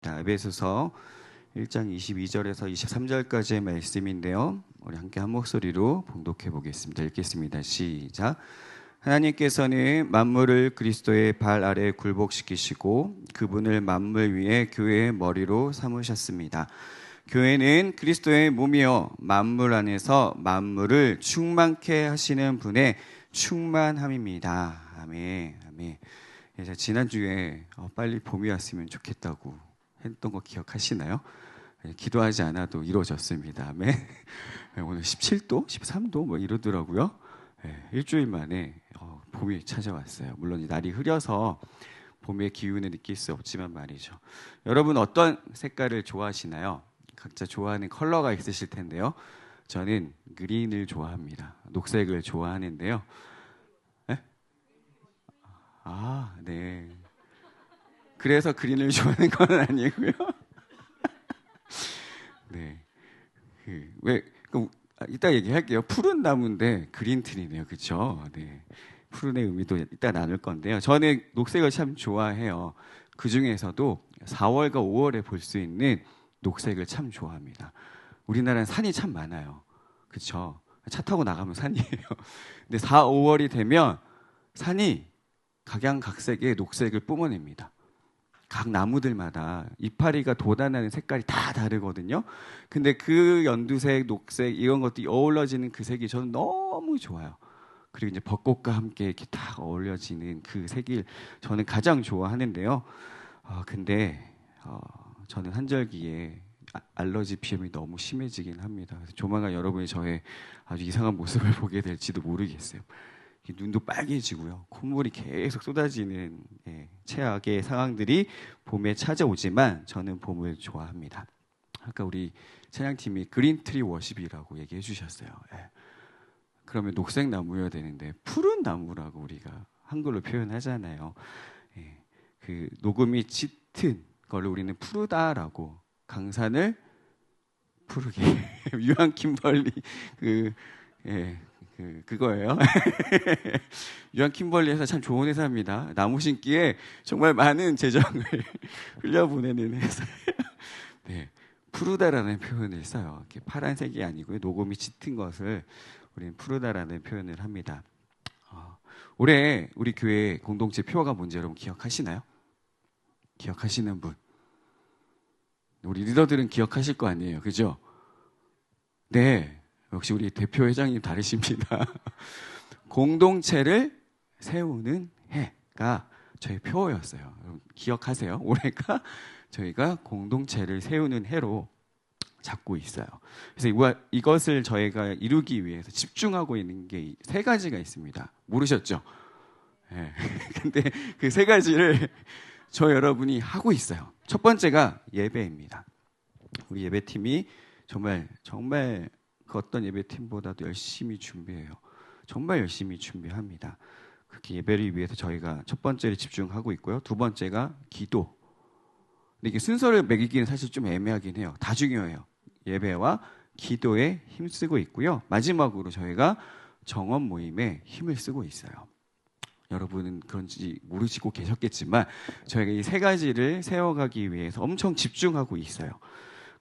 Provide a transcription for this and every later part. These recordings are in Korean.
에베소서 1장 22절에서 23절까지의 말씀인데요. 우리 함께 한 목소리로 봉독해 보겠습니다. 읽겠습니다. 시작. 하나님께서는 만물을 그리스도의 발 아래 굴복시키시고 그분을 만물 위에 교회의 머리로 삼으셨습니다. 교회는 그리스도의 몸이요 만물 안에서 만물을 충만케 하시는 분의 충만함입니다. 아멘. 아멘. 제가 지난주에 빨리 봄이 왔으면 좋겠다고 했던 거 기억하시나요? 기도하지 않아도 이루어졌습니다. 아멘. 오늘 17도, 13도 뭐 이러더라고요. 일주일 만에 봄이 찾아왔어요. 물론 날이 흐려서 봄의 기운을 느낄 수 없지만 말이죠. 여러분 어떤 색깔을 좋아하시나요? 각자 좋아하는 컬러가 있으실 텐데요. 저는 그린을 좋아합니다. 녹색을 좋아하는데요. 네. 그래서 그린을 좋아하는 건 아니고요. 네. 이따 얘기할게요. 푸른 나무인데 그린 트리네요. 그렇죠? 네. 푸른의 의미도 이따 나눌 건데요. 저는 녹색을 참 좋아해요. 그 중에서도 4월과 5월에 볼 수 있는 녹색을 참 좋아합니다. 우리나라는 산이 참 많아요. 그렇죠? 차 타고 나가면 산이에요. 근데 4, 5월이 되면 산이 각양각색의 녹색을 뿜어냅니다. 각 나무들마다 이파리가 돋아나는 색깔이 다 다르거든요. 근데 그 연두색, 녹색 이런 것들이 어우러지는 그 색이 저는 너무 좋아요. 그리고 이제 벚꽃과 함께 이렇게 딱 어울려지는 그 색이 저는 가장 좋아하는데요. 근데 저는 한절기에 알러지 비염이 너무 심해지긴 합니다. 그래서 조만간 여러분이 저의 아주 이상한 모습을 보게 될지도 모르겠어요. 눈도 빨개지고요. 콧물이 계속 쏟아지는 최악의 상황들이 봄에 찾아오지만 저는 봄을 좋아합니다. 아까 우리 찬양팀이 그린트리 워십이라고 얘기해 주셨어요. 그러면 녹색 나무여야 되는데 푸른 나무라고 우리가 한글로 표현하잖아요. 그 녹음이 짙은 걸로 우리는 푸르다라고 강산을 푸르게 유한 킴벌리 그거예요. 유한 킴벌리에서 참 좋은 회사입니다. 나무 심기에 정말 많은 재정을 흘려보내는 회사예요. 네, 푸르다라는 표현을 써요. 이렇게 파란색이 아니고요. 녹음이 짙은 것을 우리는 푸르다라는 표현을 합니다. 올해 우리 교회 공동체 표어가 뭔지 여러분 기억하시나요? 기억하시는 분? 우리 리더들은 기억하실 거 아니에요. 그죠? 네. 역시 우리 대표 회장님 다르십니다. 공동체를 세우는 해가 저희 표어였어요. 여러분 기억하세요? 올해가 저희가 공동체를 세우는 해로 잡고 있어요. 그래서 이것을 저희가 이루기 위해서 집중하고 있는 게 세 가지가 있습니다. 모르셨죠? 네. 근데 그 세 가지를 저 여러분이 하고 있어요. 첫 번째가 예배입니다. 우리 예배팀이 정말 그 어떤 예배팀보다도 열심히 준비해요. 정말 열심히 준비합니다. 그렇게 예배를 위해서 저희가 첫 번째를 집중하고 있고요. 두 번째가 기도. 근데 이게 순서를 매기기는 사실 좀 애매하긴 해요. 다 중요해요. 예배와 기도에 힘쓰고 있고요. 마지막으로 저희가 정원 모임에 힘을 쓰고 있어요. 여러분은 그런지 모르시고 계셨겠지만 저희가 이 세 가지를 세워가기 위해서 엄청 집중하고 있어요.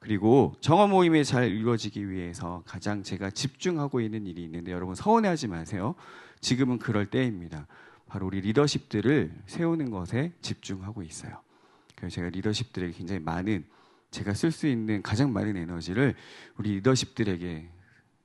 그리고 정원 모임이 잘 이루어지기 위해서 가장 제가 집중하고 있는 일이 있는데 여러분 서운해하지 마세요. 지금은 그럴 때입니다. 바로 우리 리더십들을 세우는 것에 집중하고 있어요. 그래서 제가 리더십들에게 굉장히 많은 제가 쓸 수 있는 가장 많은 에너지를 우리 리더십들에게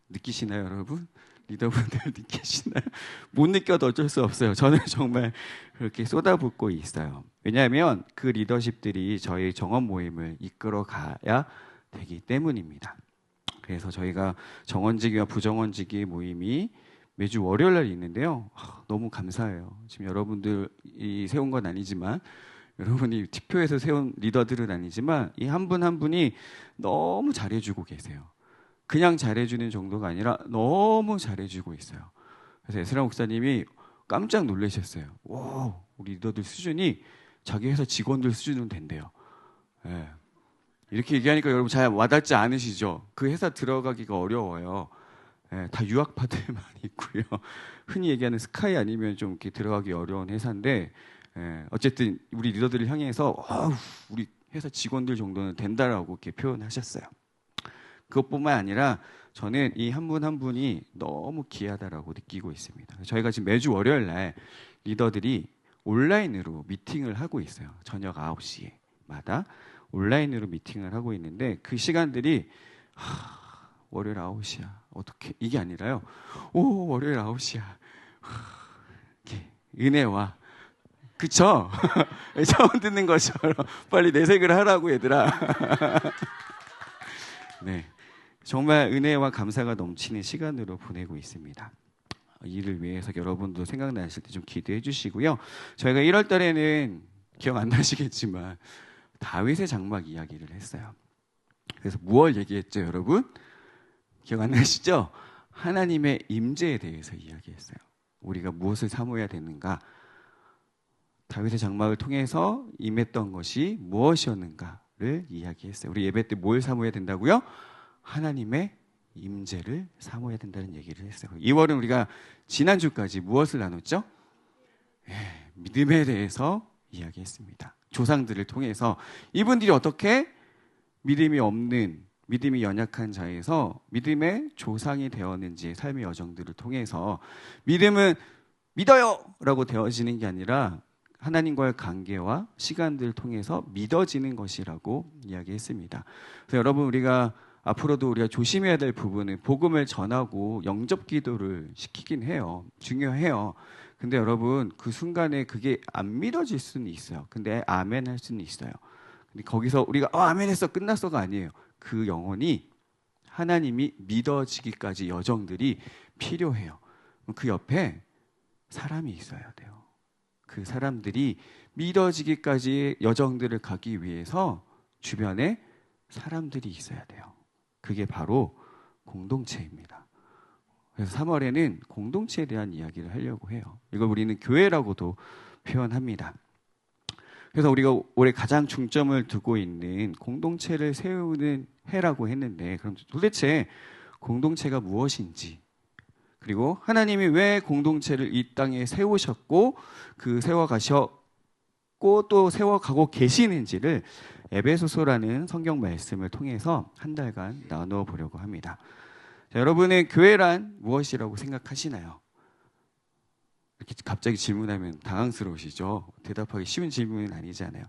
느끼시나요, 여러분? 리더분들 느끼시나요? 못 느껴도 어쩔 수 없어요. 저는 정말 그렇게 쏟아붓고 있어요. 왜냐하면 그 리더십들이 저희 정원 모임을 이끌어 가야 되기 때문입니다. 그래서 저희가 정원지기와 부정원지기 모임이 매주 월요일 날 있는데요. 너무 감사해요. 지금 여러분들이 세운 건 아니지만 여러분이 TPO에서 세운 리더들은 아니지만 이 한 분 한 분이 너무 잘해주고 계세요. 그냥 잘해주는 정도가 아니라 너무 잘해주고 있어요. 그래서 에스라 목사님이 깜짝 놀라셨어요. 와, 우리 리더들 수준이 자기 회사 직원들 수준은 된대요. 네. 이렇게 얘기하니까 여러분 잘 와닿지 않으시죠? 그 회사 들어가기가 어려워요. 네, 다 유학파들만 있고요. 흔히 얘기하는 스카이 아니면 좀 이렇게 들어가기 어려운 회사인데 어쨌든 우리 리더들을 향해서 우리 회사 직원들 정도는 된다라고 이렇게 표현하셨어요. 그것뿐만 아니라 저는 이 한 분 한 분이 너무 귀하다라고 느끼고 있습니다. 저희가 지금 매주 월요일 날 리더들이 온라인으로 미팅을 하고 있어요. 저녁 9시마다 온라인으로 미팅을 하고 있는데 그 시간들이 월요일 9시야. 어떻게 이게 아니라요. 오, 월요일 9시야. 이렇게 은혜와 그쵸? 처음 듣는 것처럼 빨리 내색을 하라고 얘들아. 네, 정말 은혜와 감사가 넘치는 시간으로 보내고 있습니다. 이를 위해서 여러분도 생각나실 때 좀 기도해 주시고요. 저희가 1월 달에는 기억 안 나시겠지만 다윗의 장막 이야기를 했어요. 그래서 무엇 얘기했죠, 여러분? 기억 안 나시죠? 하나님의 임재에 대해서 이야기했어요. 우리가 무엇을 사모해야 되는가? 다윗의 장막을 통해서 임했던 것이 무엇이었는가를 이야기했어요. 우리 예배 때 뭘 사모해야 된다고요? 하나님의 임재를 사모해야 된다는 얘기를 했어요. 2월은 우리가 지난주까지 무엇을 나눴죠? 믿음에 대해서 이야기했습니다. 조상들을 통해서 이분들이 어떻게 믿음이 없는, 믿음이 연약한 자에서 믿음의 조상이 되었는지의 삶의 여정들을 통해서 믿음은 믿어요! 라고 되어지는 게 아니라 하나님과의 관계와 시간들을 통해서 믿어지는 것이라고 이야기했습니다. 그래서 여러분, 우리가 앞으로도 우리가 조심해야 될 부분은 복음을 전하고 영접 기도를 시키긴 해요. 중요해요. 근데 여러분, 그 순간에 그게 안 믿어질 수는 있어요. 근데 아멘 할 수는 있어요. 근데 거기서 우리가 아멘 했어 끝났어가 아니에요. 그 영혼이 하나님이 믿어지기까지 여정들이 필요해요. 그 옆에 사람이 있어야 돼요. 그 사람들이 믿어지기까지 여정들을 가기 위해서 주변에 사람들이 있어야 돼요. 그게 바로 공동체입니다. 그래서 3월에는 공동체에 대한 이야기를 하려고 해요. 이걸 우리는 교회라고도 표현합니다. 그래서 우리가 올해 가장 중점을 두고 있는 공동체를 세우는 해라고 했는데, 그럼 도대체 공동체가 무엇인지, 그리고 하나님이 왜 공동체를 이 땅에 세우셨고 그 세워가셨고 또 세워가고 계시는지를 에베소서라는 성경 말씀을 통해서 한 달간 나누어 보려고 합니다. 자, 여러분의 교회란 무엇이라고 생각하시나요? 이렇게 갑자기 질문하면 당황스러우시죠? 대답하기 쉬운 질문은 아니잖아요.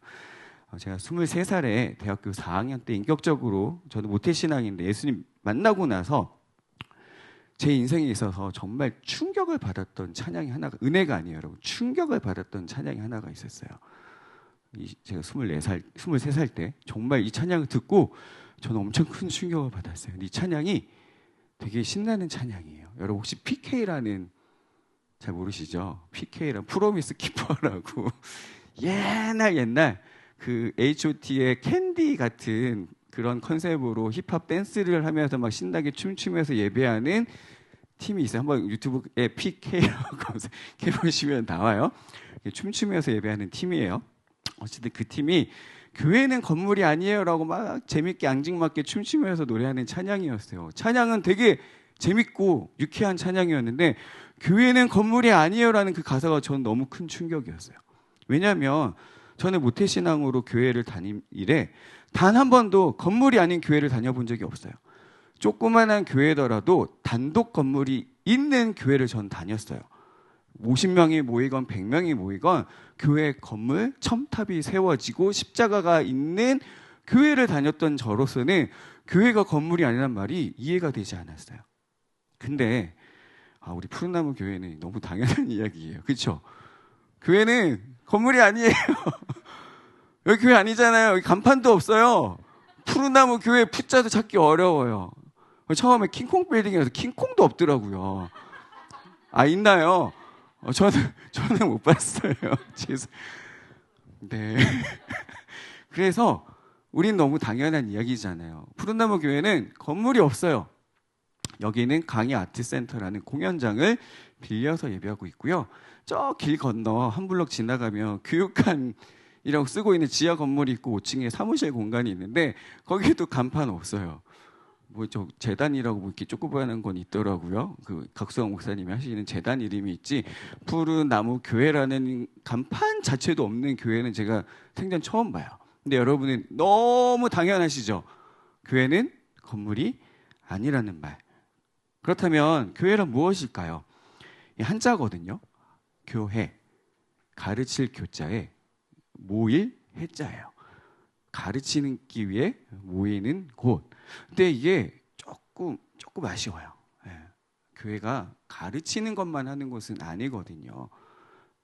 제가 23살에 대학교 4학년 때 인격적으로, 저는 모태신앙인데 예수님 만나고 나서 제 인생에 있어서 정말 충격을 받았던 찬양이 하나가, 은혜가 아니에요, 여러분. 충격을 받았던 찬양이 하나가 있었어요. 제가 23살 때 정말 이 찬양을 듣고 저는 엄청 큰 충격을 받았어요. 이 찬양이 되게 신나는 찬양이에요. 여러분 혹시 PK라는, 잘 모르시죠? PK라는 프로미스 키퍼라고 옛날 그 H.O.T의 캔디 같은 그런 컨셉으로 힙합 댄스를 하면서 막 신나게 춤추면서 예배하는 팀이 있어요. 한번 유튜브에 PK라고 검색해보시면 나와요. 춤추면서 예배하는 팀이에요. 어쨌든 그 팀이 교회는 건물이 아니에요라고 막 재밌게 앙증맞게 춤추면서 노래하는 찬양이었어요. 찬양은 되게 재밌고 유쾌한 찬양이었는데 교회는 건물이 아니에요라는 그 가사가 저는 너무 큰 충격이었어요. 왜냐하면 저는 모태신앙으로 교회를 다닌 이래 단 한 번도 건물이 아닌 교회를 다녀본 적이 없어요. 조그만한 교회더라도 단독 건물이 있는 교회를 전 다녔어요. 50명이 모이건 100명이 모이건 교회 건물 첨탑이 세워지고 십자가가 있는 교회를 다녔던 저로서는 교회가 건물이 아니란 말이 이해가 되지 않았어요. 근데 우리 푸른나무 교회는 너무 당연한 이야기예요. 그렇죠? 교회는 건물이 아니에요. 여기 교회 아니잖아요. 여기 간판도 없어요. 푸른나무 교회 푸자도 찾기 어려워요. 처음에 킹콩 빌딩이라서 킹콩도 없더라고요. 있나요? 저는 못 봤어요. 네. 그래서 우린 너무 당연한 이야기잖아요. 푸른나무 교회는 건물이 없어요. 여기는 강의 아트센터라는 공연장을 빌려서 예배하고 있고요. 저 길 건너 한 블럭 지나가면 교육관이라고 쓰고 있는 지하 건물이 있고 5층에 사무실 공간이 있는데 거기도 간판 없어요. 저 재단이라고 이렇게 조그마한 건 있더라고요. 그 각수왕 목사님이 하시는 재단 이름이 있지 푸른 나무 교회라는 간판 자체도 없는 교회는 제가 생전 처음 봐요. 근데 여러분은 너무 당연하시죠? 교회는 건물이 아니라는 말. 그렇다면 교회란 무엇일까요? 이 한자거든요. 교회, 가르칠 교자에 모일 해자예요. 가르치기 위해 모이는 곳. 근데 이게 조금 아쉬워요. 예. 교회가 가르치는 것만 하는 곳은 아니거든요.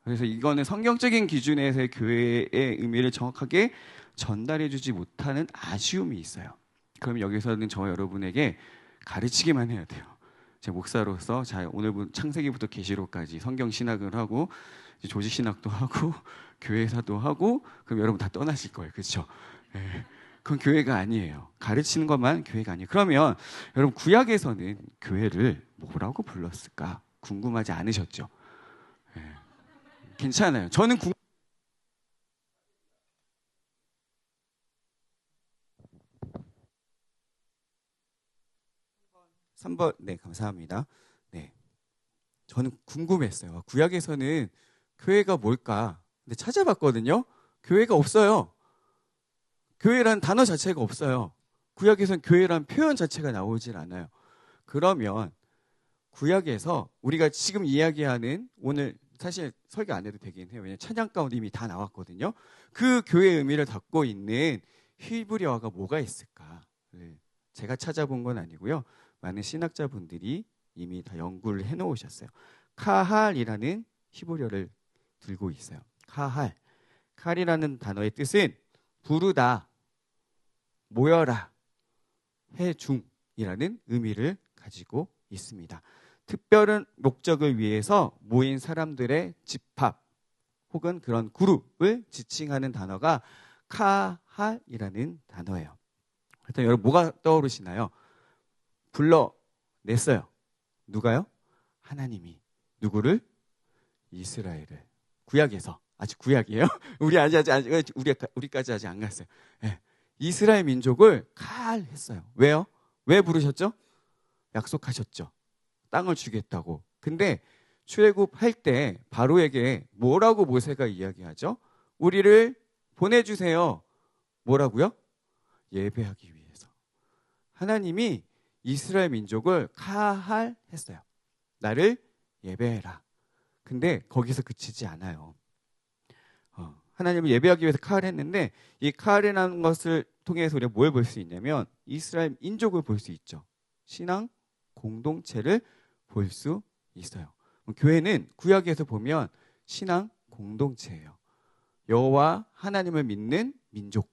그래서 이거는 성경적인 기준에서의 교회의 의미를 정확하게 전달해주지 못하는 아쉬움이 있어요. 그럼 여기서는 저와 여러분에게 가르치기만 해야 돼요. 제 목사로서 자, 오늘 창세기부터 계시록까지 성경 신학을 하고 조직 신학도 하고 교회사도 하고 그럼 여러분 다 떠나실 거예요. 그렇죠? 네. 그건 교회가 아니에요. 가르치는 것만 교회가 아니에요. 그러면 여러분 구약에서는 교회를 뭐라고 불렀을까? 궁금하지 않으셨죠? 네. 괜찮아요. 저는 3번, 네, 감사합니다. 네. 저는 궁금했어요. 구약에서는 교회가 뭘까? 근데 찾아봤거든요. 교회가 없어요. 교회란 단어 자체가 없어요. 구약에서는 교회란 표현 자체가 나오질 않아요. 그러면 구약에서 우리가 지금 이야기하는 오늘 사실 설교 안 해도 되긴 해요. 왜냐하면 찬양 가운데 이미 다 나왔거든요. 그 교회의 의미를 담고 있는 히브리어가 뭐가 있을까? 제가 찾아본 건 아니고요. 많은 신학자분들이 이미 다 연구를 해놓으셨어요. 카할이라는 히브리어를 들고 있어요. 카할. 칼이라는 단어의 뜻은 부르다, 모여라, 회중이라는 의미를 가지고 있습니다. 특별한 목적을 위해서 모인 사람들의 집합 혹은 그런 그룹을 지칭하는 단어가 카할이라는 단어예요. 일단 여러분 뭐가 떠오르시나요? 불러냈어요. 누가요? 하나님이. 누구를? 이스라엘을. 구약에서. 아직 구약이에요. 우리까지 아직 안 갔어요. 네. 이스라엘 민족을 칼했어요. 왜요? 왜 부르셨죠? 약속하셨죠. 땅을 주겠다고. 근데 출애굽할 때 바로에게 뭐라고 모세가 이야기하죠? 우리를 보내주세요. 뭐라고요? 예배하기 위해서. 하나님이 이스라엘 민족을 카할했어요. 나를 예배해라. 근데 거기서 그치지 않아요. 하나님을 예배하기 위해서 카할했는데 이 카할이라는 것을 통해서 우리가 뭘 볼 수 있냐면 이스라엘 민족을 볼 수 있죠. 신앙 공동체를 볼 수 있어요. 교회는 구약에서 보면 신앙 공동체예요. 여호와 하나님을 믿는 민족,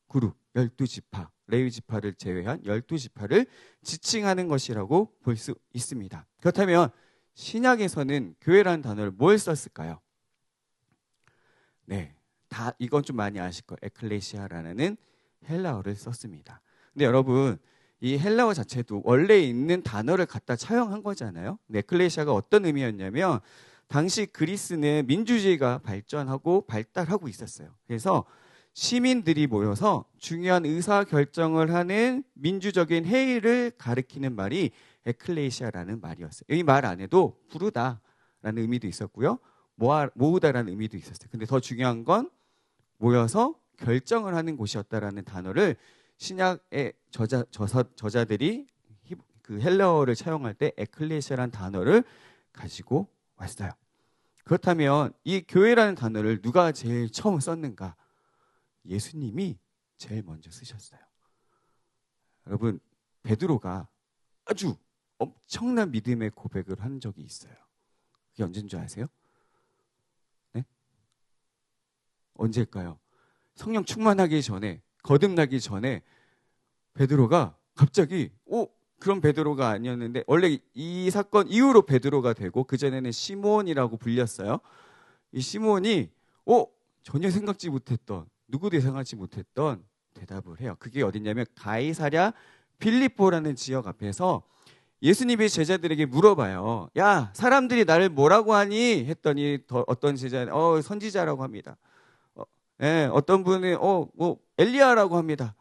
그룹, 12지파, 레위 지파를 제외한 12지파를 지칭하는 것이라고 볼 수 있습니다. 그렇다면 신약에서는 교회라는 단어를 뭘 썼을까요? 네, 다 이건 좀 많이 아실 거예요. 에클레시아라는 헬라어를 썼습니다. 근데 여러분 이 헬라어 자체도 원래 있는 단어를 갖다 차용한 거잖아요. 에클레시아가 어떤 의미였냐면 당시 그리스는 민주주의가 발전하고 발달하고 있었어요. 그래서 시민들이 모여서 중요한 의사결정을 하는 민주적인 회의를 가리키는 말이 에클레시아라는 말이었어요. 이 말 안에도 부르다라는 의미도 있었고요. 모으다라는 의미도 있었어요. 근데 더 중요한 건 모여서 결정을 하는 곳이었다라는 단어를 신약의 저자들이 그 헬라어를 차용할 때 에클레시아라는 단어를 가지고 왔어요. 그렇다면 이 교회라는 단어를 누가 제일 처음 썼는가? 예수님이 제일 먼저 쓰셨어요. 여러분 베드로가 아주 엄청난 믿음의 고백을 한 적이 있어요. 그게 언제인 줄 아세요? 네? 언제일까요? 성령 충만하기 전에, 거듭나기 전에 베드로가 갑자기 그런 베드로가 아니었는데 원래 이 사건 이후로 베드로가 되고 그전에는 시몬이라고 불렸어요. 이 시몬이 전혀 생각지 못했던, 누구도 예상하지 못했던 대답을 해요. 그게 어디냐면 가이사랴 빌립보라는 지역 앞에서 예수님이 제자들에게 물어봐요. 야, 사람들이 나를 뭐라고 하니? 했더니 어떤 제자는 선지자라고 합니다. 어떤 분은 뭐 엘리야라고 합니다.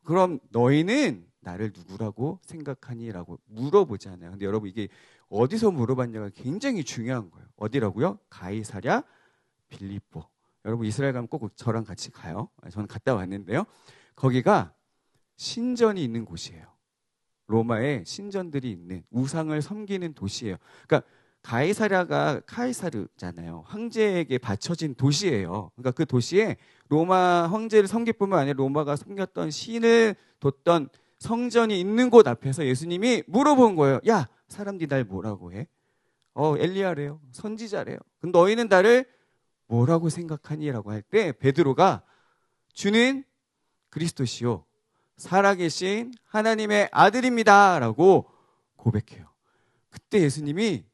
그럼 너희는 나를 누구라고 생각하니? 라고 물어보잖아요. 근데 여러분 이게 어디서 물어봤냐가 굉장히 중요한 거예요. 어디라고요? 가이사랴 빌립보. 여러분 이스라엘 가면 꼭 저랑 같이 가요. 저는 갔다 왔는데요. 거기가 신전이 있는 곳이에요. 로마에 신전들이 있는 우상을 섬기는 도시예요. 그러니까 가이사랴가 카이사르잖아요. 황제에게 바쳐진 도시예요. 그러니까 그 도시에 로마 황제를 섬길 뿐만 아니라 로마가 섬겼던 신을 뒀던 성전이 있는 곳 앞에서 예수님이 물어본 거예요. 야, 사람들이 날 뭐라고 해? 엘리야래요. 선지자래요. 근데 너희는 나를 뭐라고 생각하니?라고 할 때 베드로가 주는 그리스도시요 살아계신 하나님의 아들입니다 라고 고백해요. 그때 예수님이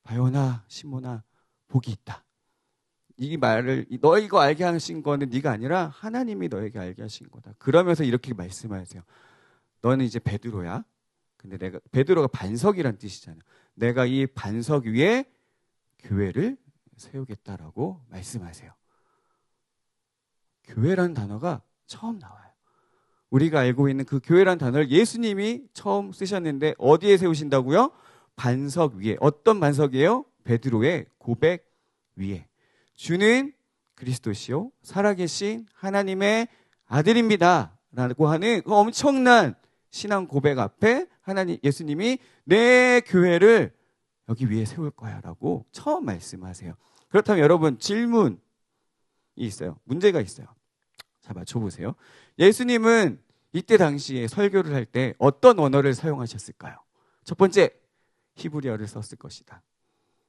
바요나 시몬아 복이 있다. 이 말을 너 이거 알게 하신 거는 네가 아니라 하나님이 너에게 알게 하신 거다. 그러면서 이렇게 말씀하세요. 너는 이제 베드로야. 근데 내가 베드로가 반석이란 뜻이잖아요. 내가 이 반석 위에 교회를 세우겠다라고 말씀하세요. 교회라는 단어가 처음 나와요. 우리가 알고 있는 그 교회라는 단어를 예수님이 처음 쓰셨는데 어디에 세우신다고요? 반석 위에. 어떤 반석이에요? 베드로의 고백 위에. 주는 그리스도시요 살아계신 하나님의 아들입니다 라고 하는 그 엄청난 신앙 고백 앞에 예수님이 내 교회를 여기 위에 세울 거야 라고 처음 말씀하세요. 그렇다면 여러분 질문이 있어요. 문제가 있어요. 자, 맞춰보세요. 예수님은 이때 당시에 설교를 할 때 어떤 언어를 사용하셨을까요? 첫 번째, 히브리어를 썼을 것이다.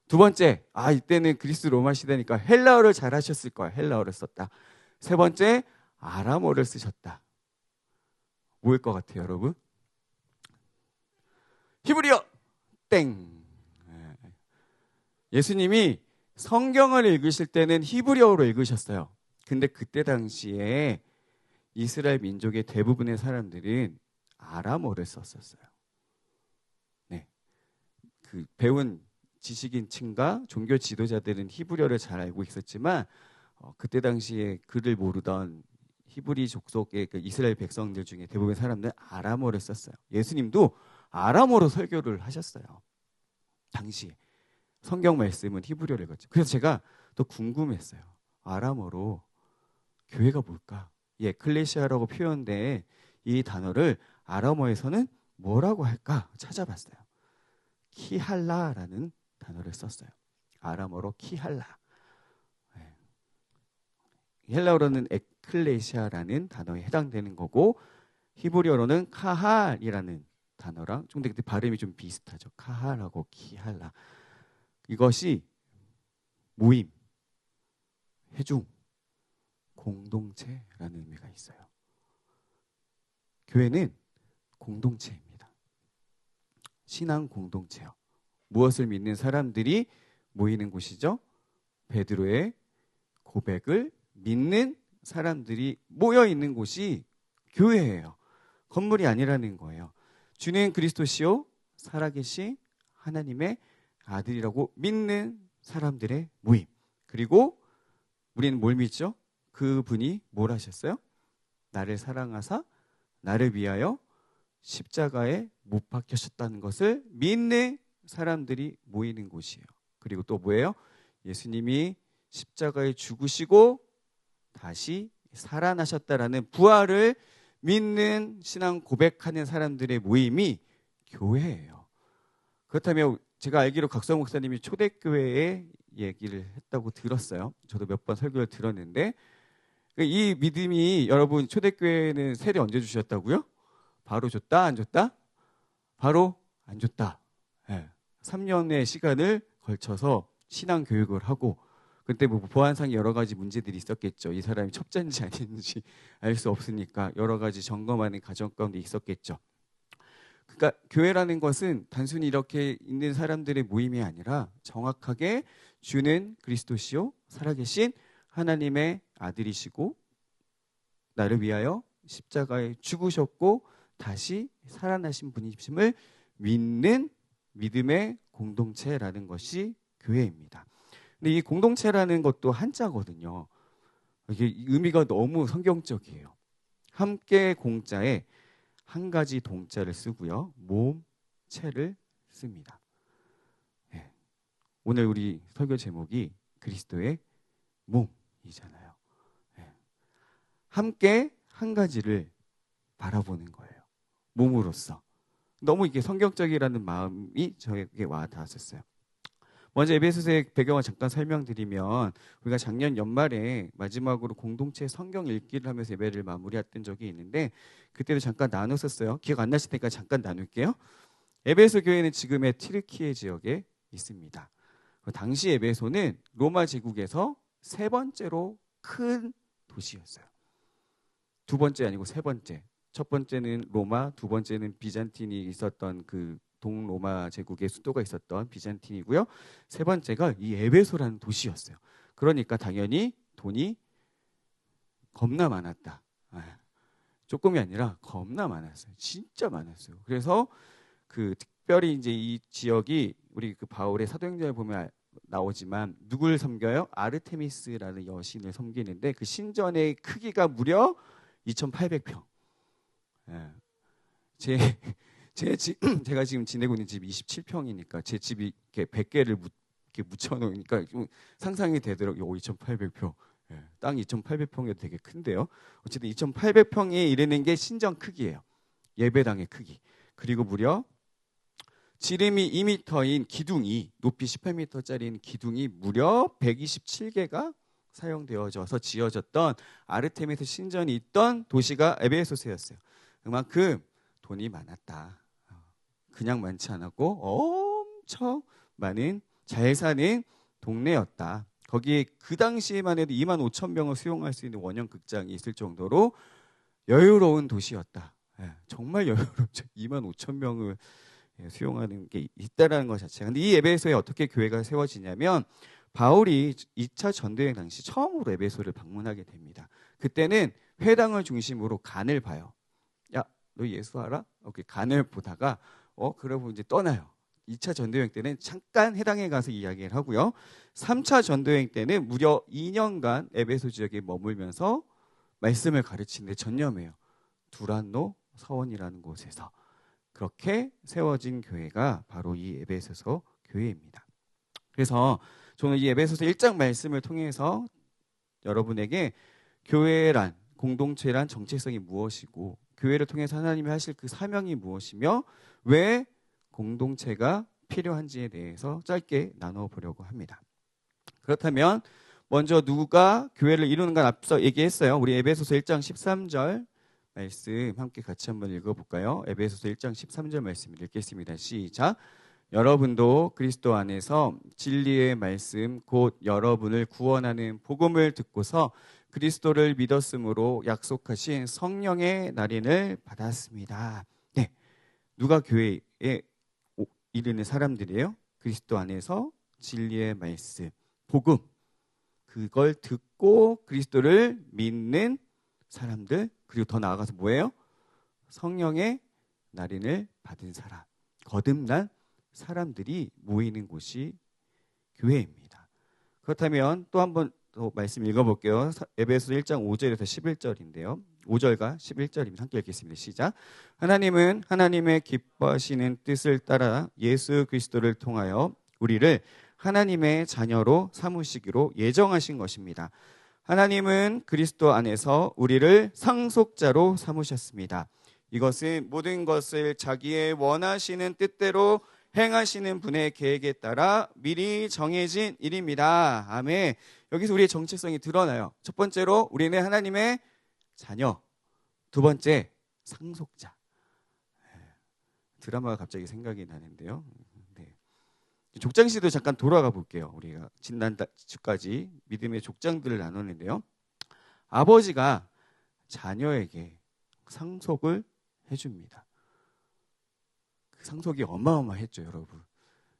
두 번째, 이때는 그리스 로마 시대니까 헬라어를 잘 하셨을 거야. 헬라어를 썼다. 세 번째, 아람어를 쓰셨다. 뭐일 것 같아요, 여러분? 히브리어! 땡! 예수님이 성경을 읽으실 때는 히브리어로 읽으셨어요. 근데 그때 당시에 이스라엘 민족의 대부분의 사람들은 아람어를 썼었어요. 네. 그 배운 지식인층과 종교 지도자들은 히브리어를 잘 알고 있었지만 그때 당시에 글을 모르던 히브리 족속의 그 이스라엘 백성들 중에 대부분의 사람들은 아람어를 썼어요. 예수님도 아람어로 설교를 하셨어요. 당시에. 성경 말씀은 히브리어를 읽었죠. 그래서 제가 또 궁금했어요. 아람어로 교회가 뭘까? 이 에클레시아라고 표현된 이 단어를 아람어에서는 뭐라고 할까 찾아봤어요. 키할라라는 단어를 썼어요. 아람어로 키할라. 헬라어로는 에클레시아라는 단어에 해당되는 거고 히브리어로는 카할이라는 단어랑 좀 근데 발음이 좀 비슷하죠. 카할하고 키할라. 이것이 모임, 회중, 공동체라는 의미가 있어요. 교회는 공동체입니다. 신앙 공동체요. 무엇을 믿는 사람들이 모이는 곳이죠. 베드로의 고백을 믿는 사람들이 모여 있는 곳이 교회예요. 건물이 아니라는 거예요. 주는 그리스도시요 살아계신 하나님의 아들이라고 믿는 사람들의 모임. 그리고 우리는 뭘 믿죠? 그분이 뭘 하셨어요? 나를 사랑하사 나를 위하여 십자가에 못 박히셨다는 것을 믿는 사람들이 모이는 곳이에요. 그리고 또 뭐예요? 예수님이 십자가에 죽으시고 다시 살아나셨다라는 부활을 믿는 신앙 고백하는 사람들의 모임이 교회예요. 그렇다면 제가 알기로 각성 목사님이 초대교회에 얘기를 했다고 들었어요. 저도 몇 번 설교를 들었는데 이 믿음이 여러분 초대교회는 세례 언제 주셨다고요? 바로 줬다 안 줬다? 바로 안 줬다. 3년의 시간을 걸쳐서 신앙 교육을 하고 그때 뭐 보안상의 여러 가지 문제들이 있었겠죠. 이 사람이 첩자인지 아닌지 알 수 없으니까 여러 가지 점검하는 과정 가운데 있었겠죠. 그러니까 교회라는 것은 단순히 이렇게 있는 사람들의 모임이 아니라 정확하게 주는 그리스도시요 살아계신 하나님의 아들이시고 나를 위하여 십자가에 죽으셨고 다시 살아나신 분이심을 믿는 믿음의 공동체라는 것이 교회입니다. 근데 이 공동체라는 것도 한자거든요. 이게 의미가 너무 성경적이에요. 함께 공자에 한 가지 동자를 쓰고요. 몸체를 씁니다. 오늘 우리 설교 제목이 그리스도의 몸입니다. 예. 함께 한 가지를 바라보는 거예요. 몸으로써. 너무 이게 성경적이라는 마음이 저에게 와 닿았었어요. 먼저 에베소서의 배경을 잠깐 설명드리면 우리가 작년 연말에 마지막으로 공동체 성경 읽기를 하면서 예배를 마무리했던 적이 있는데 그때도 잠깐 나눴었어요. 기억 안 나실 테니까 잠깐 나눌게요. 에베소 교회는 지금의 튀르키예 지역에 있습니다. 당시 에베소는 로마 제국에서 세 번째로 큰 도시였어요. 두 번째 아니고 세 번째. 첫 번째는 로마, 두 번째는 비잔틴이 있었던 그 동로마 제국의 수도가 있었던 비잔틴이고요. 세 번째가 이 에베소라는 도시였어요. 그러니까 당연히 돈이 겁나 많았다. 조금이 아니라 겁나 많았어요. 진짜 많았어요. 그래서 그 특별히 이제 이 지역이 우리 그 바울의 사도행전을 보면 나오지만 누굴 섬겨요? 아르테미스라는 여신을 섬기는데 그 신전의 크기가 무려 2,800평. 예. 제가 지금 지내고 있는 집이 27평이니까 제 집이 이렇게 100개를 이렇게 묻혀놓으니까 좀 상상이 되더라고요. 2,800평. 예. 땅 2,800평이도 되게 큰데요. 어쨌든 2,800평에 이르는 게 신전 크기예요. 예배당의 크기. 그리고 무려 지름이 2m인 기둥이 높이 18m짜리인 기둥이 무려 127개가 사용되어져서 지어졌던 아르테미스 신전이 있던 도시가 에베소서였어요. 그만큼 돈이 많았다. 그냥 많지 않았고 엄청 많은 잘 사는 동네였다. 거기에 그 당시에만 해도 25,000명을 수용할 수 있는 원형 극장이 있을 정도로 여유로운 도시였다. 정말 여유롭죠. 25,000명을 수용하는 게 있다라는 것 자체가. 근데 이 에베소에 어떻게 교회가 세워지냐면 바울이 2차 전도여행 당시 처음으로 에베소를 방문하게 됩니다. 그때는 회당을 중심으로 간을 봐요. 야, 너 예수 알아? 간을 보다가 그러고 이제 떠나요. 2차 전도여행 때는 잠깐 회당에 가서 이야기를 하고요. 3차 전도여행 때는 무려 2년간 에베소 지역에 머물면서 말씀을 가르치는데 전념해요. 두란노 서원이라는 곳에서. 그렇게 세워진 교회가 바로 이 에베소서 교회입니다. 그래서 저는 이 에베소서 1장 말씀을 통해서 여러분에게 교회란, 공동체란 정체성이 무엇이고 교회를 통해서 하나님이 하실 그 사명이 무엇이며 왜 공동체가 필요한지에 대해서 짧게 나눠보려고 합니다. 그렇다면 먼저 누가 교회를 이루는 건 앞서 얘기했어요. 우리 에베소서 1장 13절 말씀 함께 같이 한번 읽어볼까요? 에베소서 1장 13절 말씀 읽겠습니다. 시작. 여러분도 그리스도 안에서 진리의 말씀 곧 여러분을 구원하는 복음을 듣고서 그리스도를 믿었으므로 약속하신 성령의 날인을 받았습니다. 네, 누가 교회에 이르는 사람들이에요? 그리스도 안에서 진리의 말씀, 복음 그걸 듣고 그리스도를 믿는 사람들 그리고 더 나아가서 뭐예요? 성령의 날인을 받은 사람, 거듭난 사람들이 모이는 곳이 교회입니다. 그렇다면 또 한번 더 말씀 읽어볼게요. 에베소 1장 5절에서 11절인데요. 5절과 11절입니다. 함께 읽겠습니다. 시작. 하나님은 하나님의 기뻐하시는 뜻을 따라 예수 그리스도를 통하여 우리를 하나님의 자녀로 삼으시기로 예정하신 것입니다. 하나님은 그리스도 안에서 우리를 상속자로 삼으셨습니다. 이것은 모든 것을 자기의 원하시는 뜻대로 행하시는 분의 계획에 따라 미리 정해진 일입니다. 아멘. 여기서 우리의 정체성이 드러나요. 첫 번째로 우리는 하나님의 자녀. 두 번째, 상속자. 드라마가 갑자기 생각이 나는데요. 네. 족장시도 잠깐 돌아가 볼게요. 우리가 지난주까지 믿음의 족장들을 나눴는데요. 아버지가 자녀에게 상속을 해줍니다. 그 상속이 어마어마했죠, 여러분.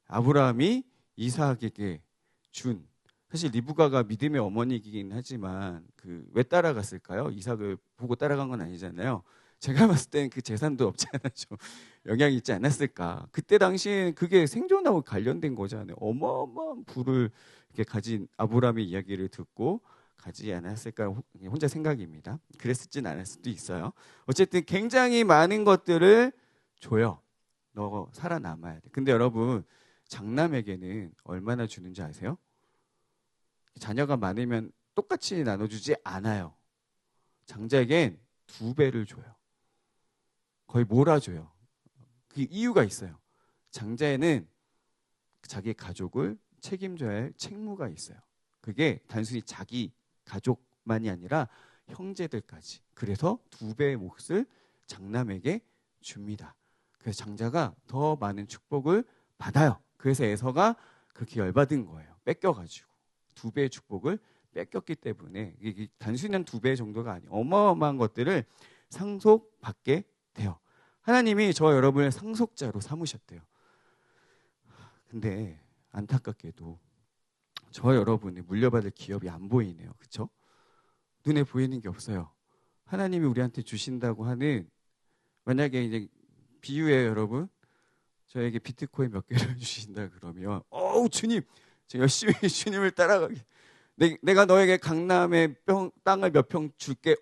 아브라함이 이삭에게 준, 사실 리브가가 믿음의 어머니이긴 하지만 왜 따라갔을까요? 이삭을 보고 따라간 건 아니잖아요. 제가 봤을 땐 그 재산도 없지 않아 좀 영향이 있지 않았을까. 그때 당시에 그게 생존하고 관련된 거잖아요. 어마어마한 부를 이렇게 가진 아브라함의 이야기를 듣고 가지 않았을까 혼자 생각입니다. 그랬을진 않을 수도 있어요. 어쨌든 굉장히 많은 것들을 줘요. 너 살아남아야 돼. 근데 여러분 장남에게는 얼마나 주는지 아세요? 자녀가 많으면 똑같이 나눠주지 않아요. 장자에겐 2배를 줘요. 거의 몰아줘요. 그 이유가 있어요. 장자에는 자기 가족을 책임져야 할 책무가 있어요. 그게 단순히 자기 가족만이 아니라 형제들까지. 그래서 2배의 몫을 장남에게 줍니다. 그래서 장자가 더 많은 축복을 받아요. 그래서 에서가 그렇게 열받은 거예요. 뺏겨가지고 2배의 축복을 뺏겼기 때문에 이게 단순한 2배 정도가 아니에요. 어마어마한 것들을 상속받게 돼요. 하나님이 저 여러분을 상속자로 삼으셨대요. 근데 안타깝게도 저 여러분이 물려받을 기업이 안 보이네요. 그렇죠? 눈에 보이는 게 없어요. 하나님이 우리한테 주신다고 하는, 만약에 이제 비유에 여러분 저에게 비트코인 몇 개를 주신다 그러면 주님 제가 열심히 주님을 따라가게, 내가 너에게 강남의 땅을 몇 평 줄게.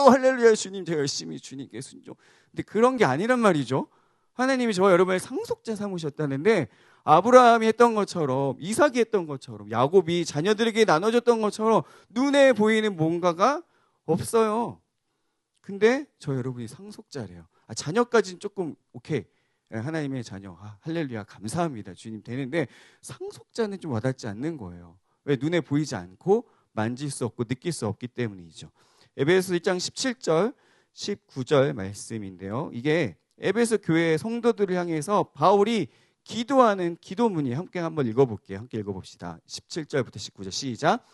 할렐루야 주님, 제가 열심히 주님께 순종. 근데 그런 게 아니란 말이죠. 하나님이 저와 여러분을 상속자 삼으셨다는데, 아브라함이 했던 것처럼, 이삭이 했던 것처럼, 야곱이 자녀들에게 나눠줬던 것처럼 눈에 보이는 뭔가가 없어요. 근데 저 여러분이 상속자래요. 자녀까지는 조금 오케이, 하나님의 자녀, 할렐루야 감사합니다 주님 되는데, 상속자는 좀 와닿지 않는 거예요. 왜? 눈에 보이지 않고 만질 수 없고 느낄 수 없기 때문이죠. 에베소 1장 17절 19절 말씀인데요. 이게 에베소 교회 성도들을 향해서 바울이 기도하는 기도문이, 함께 한번 읽어볼게요. 함께 읽어봅시다. 17절부터 19절 시작.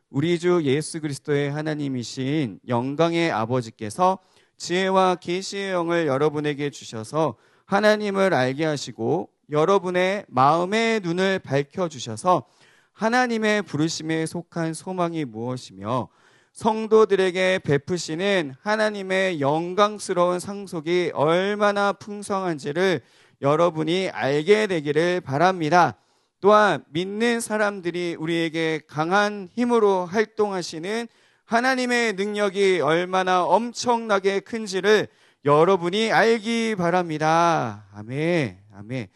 우리 주 예수 그리스도의 하나님이신 영광의 아버지께서 지혜와 계시의 영을 여러분에게 주셔서 하나님을 알게 하시고 여러분의 마음의 눈을 밝혀주셔서 하나님의 부르심에 속한 소망이 무엇이며 성도들에게 베푸시는 하나님의 영광스러운 상속이 얼마나 풍성한지를 여러분이 알게 되기를 바랍니다. 또한 믿는 사람들이 우리에게 강한 힘으로 활동하시는 하나님의 능력이 얼마나 엄청나게 큰지를 여러분이 알기 바랍니다. 아멘. 아멘.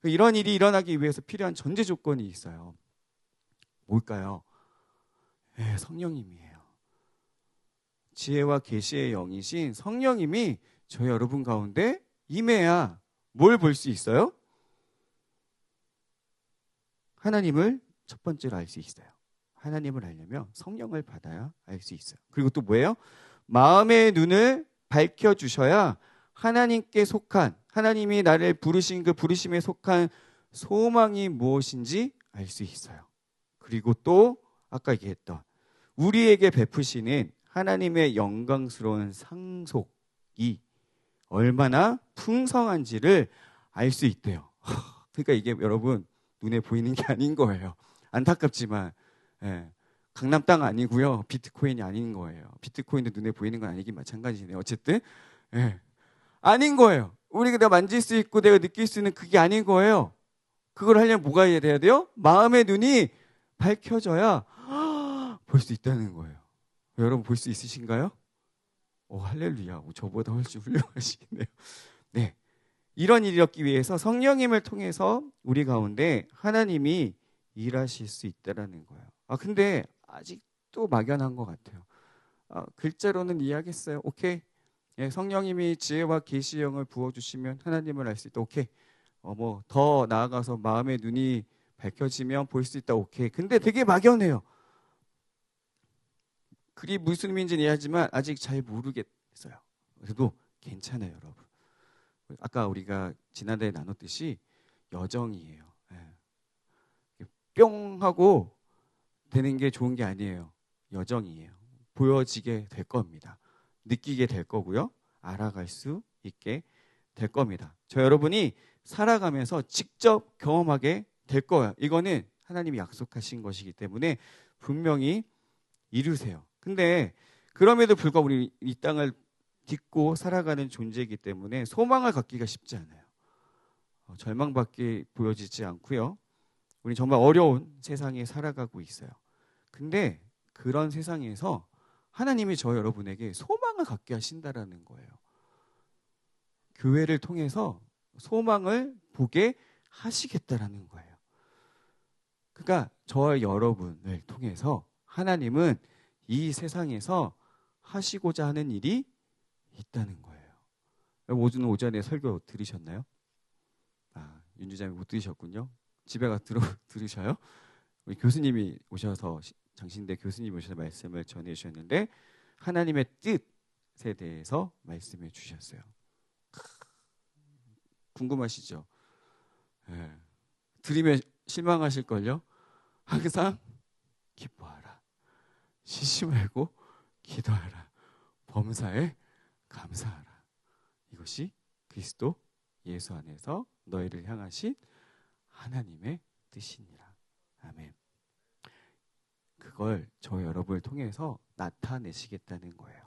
이런 일이 일어나기 위해서 필요한 전제 조건이 있어요. 뭘까요? 성령님이에요. 지혜와 계시의 영이신 성령님이 저 여러분 가운데 임해야 뭘 볼 수 있어요? 하나님을 첫 번째로 알 수 있어요. 하나님을 알려면 성령을 받아야 알 수 있어요. 그리고 또 뭐예요? 마음의 눈을 밝혀주셔야 하나님께 속한, 하나님이 나를 부르신 그 부르심에 속한 소망이 무엇인지 알 수 있어요. 그리고 또 아까 얘기했던 우리에게 베푸시는 하나님의 영광스러운 상속이 얼마나 풍성한지를 알 수 있대요. 그러니까 이게 여러분 눈에 보이는 게 아닌 거예요. 안타깝지만 강남 땅 아니고요. 비트코인이 아닌 거예요. 비트코인도 눈에 보이는 건 아니긴 마찬가지네요. 어쨌든 아닌 거예요. 우리가 내가 만질 수 있고 내가 느낄 수 있는 그게 아닌 거예요. 그걸 하려면 뭐가 해야 돼요? 마음의 눈이 밝혀져야 볼 수 있다는 거예요. 여러분 볼 수 있으신가요? 할렐루야. 저보다 훨씬 훌륭하시겠네요. 네, 이런 일이 있기 위해서 성령님을 통해서 우리 가운데 하나님이 일하실 수 있다라는 거예요. 근데 아직도 막연한 것 같아요. 글자로는 이해하겠어요. 오케이. 성령님이 지혜와 계시의 영을 부어주시면 하나님을 알 수 있다. 오케이. 더 나아가서 마음의 눈이 밝혀지면 볼 수 있다. 오케이. 근데 되게 막연해요. 그게 무슨 의미인지는 이해하지만 아직 잘 모르겠어요. 그래도 괜찮아요, 여러분. 아까 우리가 지난달에 나눴듯이 여정이에요. 뿅 하고 되는 게 좋은 게 아니에요. 여정이에요. 보여지게 될 겁니다. 느끼게 될 거고요. 알아갈 수 있게 될 겁니다. 저 여러분이 살아가면서 직접 경험하게 될 거예요. 이거는 하나님이 약속하신 것이기 때문에 분명히 이루세요. 근데 그럼에도 불구하고 우리 이 땅을 딛고 살아가는 존재이기 때문에 소망을 갖기가 쉽지 않아요. 절망밖에 보여지지 않고요. 우리 정말 어려운 세상에 살아가고 있어요. 근데 그런 세상에서 하나님이 저 여러분에게 소망을 갖게 하신다라는 거예요. 교회를 통해서 소망을 보게 하시겠다라는 거예요. 그러니까 저와 여러분을 통해서 하나님은 이 세상에서 하시고자 하는 일이 있다는 거예요. 오늘 오전에 설교 들으셨나요? 윤주장이 못 들으셨군요. 집에 가서 들으셔요? 우리 교수님이 오셔서 장신대 교수님이 오셔서 말씀을 전해주셨는데 하나님의 뜻에 대해서 말씀해 주셨어요. 궁금하시죠? 네. 들으면 실망하실걸요? 항상 기뻐하라. 쉬지 말고 기도하라. 범사에 감사하라. 이것이 그리스도 예수 안에서 너희를 향하신 하나님의 뜻이니라. 아멘. 그걸 저 여러분을 통해서 나타내시겠다는 거예요.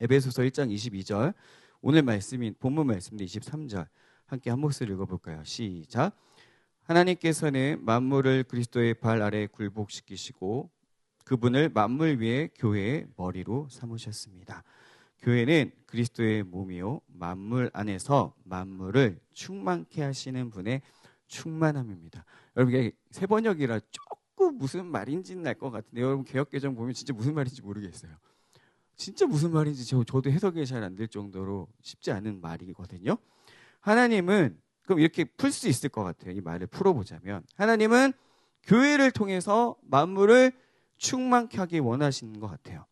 에베소서 1장 22절 오늘 말씀인 본문 말씀인데 23절 함께 한 목소리 읽어볼까요? 시작. 하나님께서는 만물을 그리스도의 발 아래 굴복시키시고 그분을 만물 위에 교회의 머리로 삼으셨습니다. 교회는 그리스도의 몸이요 만물 안에서 만물을 충만케 하시는 분의 충만함입니다. 여러분 이게 세 번역이라 조금 무슨 말인지는 알 것 같은데 여러분 개역개정 보면 진짜 무슨 말인지 모르겠어요. 진짜 무슨 말인지 저도 해석이 잘 안 될 정도로 쉽지 않은 말이거든요. 하나님은 그럼 이렇게 풀 수 있을 것 같아요. 이 말을 풀어보자면 하나님은 교회를 통해서 만물을 충만케 하기 원하시는 것 같아요.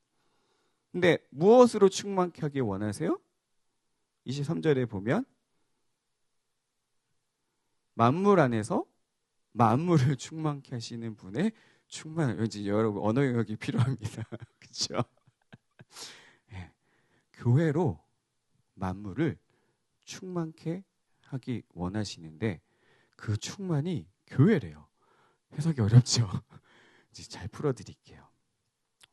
근데 무엇으로 충만케 하기 원하세요? 23절에 보면 만물 안에서 만물을 충만케 하시는 분의 충만. 왠지 여러분 언어 영역이 필요합니다. 그렇죠? 네. 교회로 만물을 충만케 하기 원하시는데 그 충만이 교회래요. 해석이 어렵죠? 이제 잘 풀어드릴게요.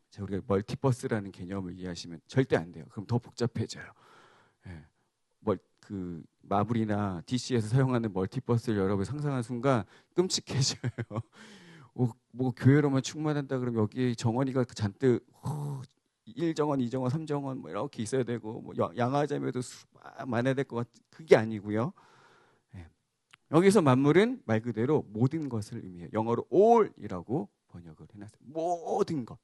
자, 우리가 멀티버스라는 개념을 이해하시면 절대 안 돼요. 그럼 더 복잡해져요. 네. 그 마블이나 DC에서 사용하는 멀티버스를 여러분 상상한 순간 끔찍해져요. 뭐 교회로만 충만한다 그러면 여기 정원이가 잔뜩 1정원, 2정원, 3정원 뭐 이렇게 있어야 되고 뭐 양화자매도 많아야 될 것 같은 그게 아니고요. 네. 여기서 만물은 말 그대로 모든 것을 의미해요. 영어로 all이라고 번역을 해놨어요. 모든 것.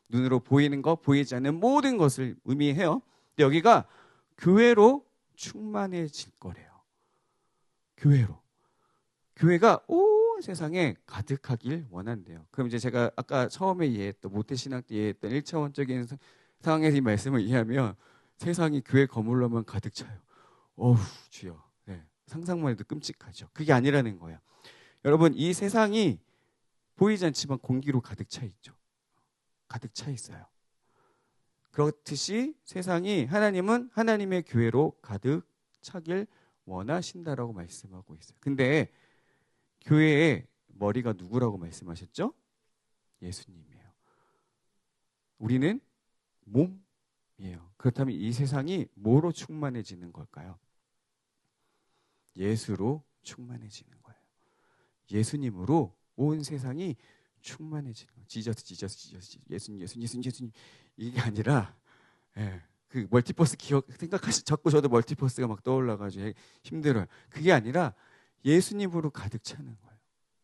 눈으로 보이는 것, 보이지 않는 모든 것을 의미해요. 근데 여기가 교회로 충만해질 거래요. 교회로. 교회가 온 세상에 가득하길 원한대요. 그럼 이제 제가 아까 처음에 이해했던 모태신앙 때 이해했던 1차원적인 상황에서 이 말씀을 이해하면 세상이 교회 거물로만 가득 차요. 어우 주여. 네, 상상만 해도 끔찍하죠. 그게 아니라는 거예요. 여러분 이 세상이 보이지 않지만 공기로 가득 차 있죠. 가득 차 있어요. 그렇듯이 세상이 하나님은 하나님의 교회로 가득 차길 원하신다라고 말씀하고 있어요. 근데 교회의 머리가 누구라고 말씀하셨죠? 예수님이에요. 우리는 몸이에요. 그렇다면 이 세상이 뭐로 충만해지는 걸까요? 예수로 충만해지는 거예요. 예수님으로 온 세상이 충만해지는 거예요. 지저스 예수님 이게 아니라 그 멀티버스 기억 자꾸 저도 멀티버스가 막 떠올라가지고 힘들어요. 그게 아니라 예수님으로 가득 차는 거예요.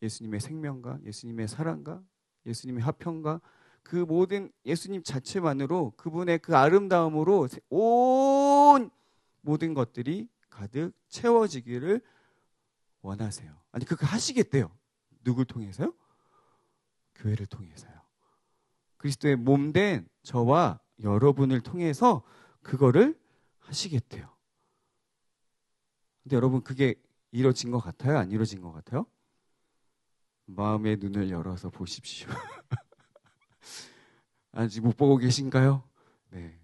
예수님의 생명과 예수님의 사랑과 예수님의 화평과 그 모든 예수님 자체만으로 그분의 그 아름다움으로 온 모든 것들이 가득 채워지기를 원하세요. 아니 그거 하시겠대요. 누굴 통해서요? 교회를 통해서요. 그리스도의 몸된 저와 여러분을 통해서 그거를 하시겠대요. 근데 여러분 그게 이루어진 것 같아요? 안 이루어진 것 같아요? 마음의 눈을 열어서 보십시오. 아직 못 보고 계신가요? 네.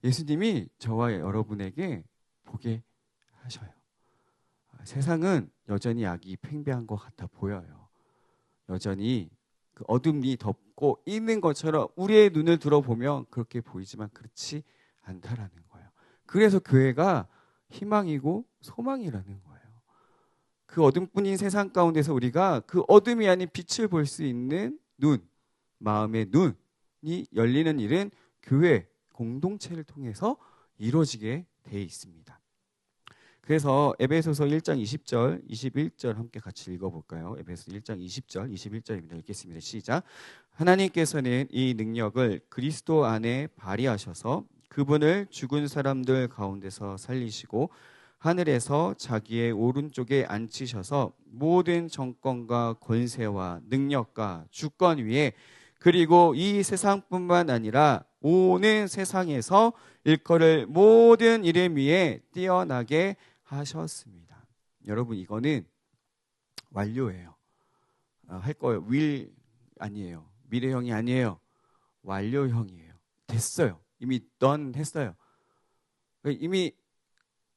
예수님이 저와 여러분에게 보게 하셔요. 세상은 여전히 악이 팽배한 것 같아 보여요. 여전히 그 어둠이 덮고 있는 것처럼 우리의 눈을 들어보면 그렇게 보이지만 그렇지 않다라는 거예요. 그래서 교회가 희망이고 소망이라는 거예요. 그 어둠뿐인 세상 가운데서 우리가 그 어둠이 아닌 빛을 볼 수 있는 눈, 마음의 눈이 열리는 일은 교회 공동체를 통해서 이루어지게 돼 있습니다. 그래서 에베소서 1장 20절, 21절 함께 같이 읽어볼까요? 에베소 1장 20절, 21절입니다. 읽겠습니다. 시작. 하나님께서는 이 능력을 그리스도 안에 발휘하셔서 그분을 죽은 사람들 가운데서 살리시고 하늘에서 자기의 오른쪽에 앉히셔서 모든 정권과 권세와 능력과 주권 위에 그리고 이 세상뿐만 아니라 오는 세상에서 일컬을 모든 이름 위에 뛰어나게 하셨습니다. 여러분 이거는 완료예요. 할 거예요. will 아니에요. 미래형이 아니에요. 완료형이에요. 됐어요. 이미 done 했어요. 이미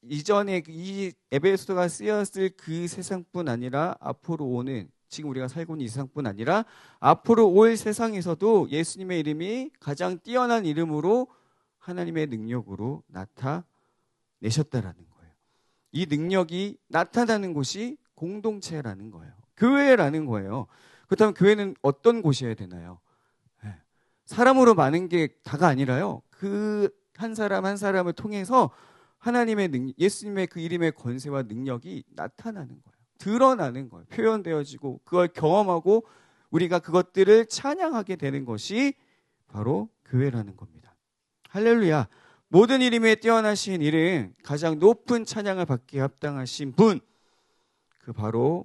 이전에 이 에베소서가 쓰였을 그 세상뿐 아니라 앞으로 오는 지금 우리가 살고 있는 이 세상뿐 아니라 앞으로 올 세상에서도 예수님의 이름이 가장 뛰어난 이름으로 하나님의 능력으로 나타내셨다라는 거예요. 이 능력이 나타나는 곳이 공동체라는 거예요. 교회라는 거예요. 그렇다면 교회는 어떤 곳이어야 되나요? 사람으로 많은 게 다가 아니라요. 그 한 사람 한 사람을 통해서 하나님의 예수님의 그 이름의 권세와 능력이 나타나는 거예요. 드러나는 거예요. 표현되어지고 그걸 경험하고 우리가 그것들을 찬양하게 되는 것이 바로 교회라는 겁니다. 할렐루야. 모든 이름에 뛰어나신 이름, 가장 높은 찬양을 받기에 합당하신 분, 그 바로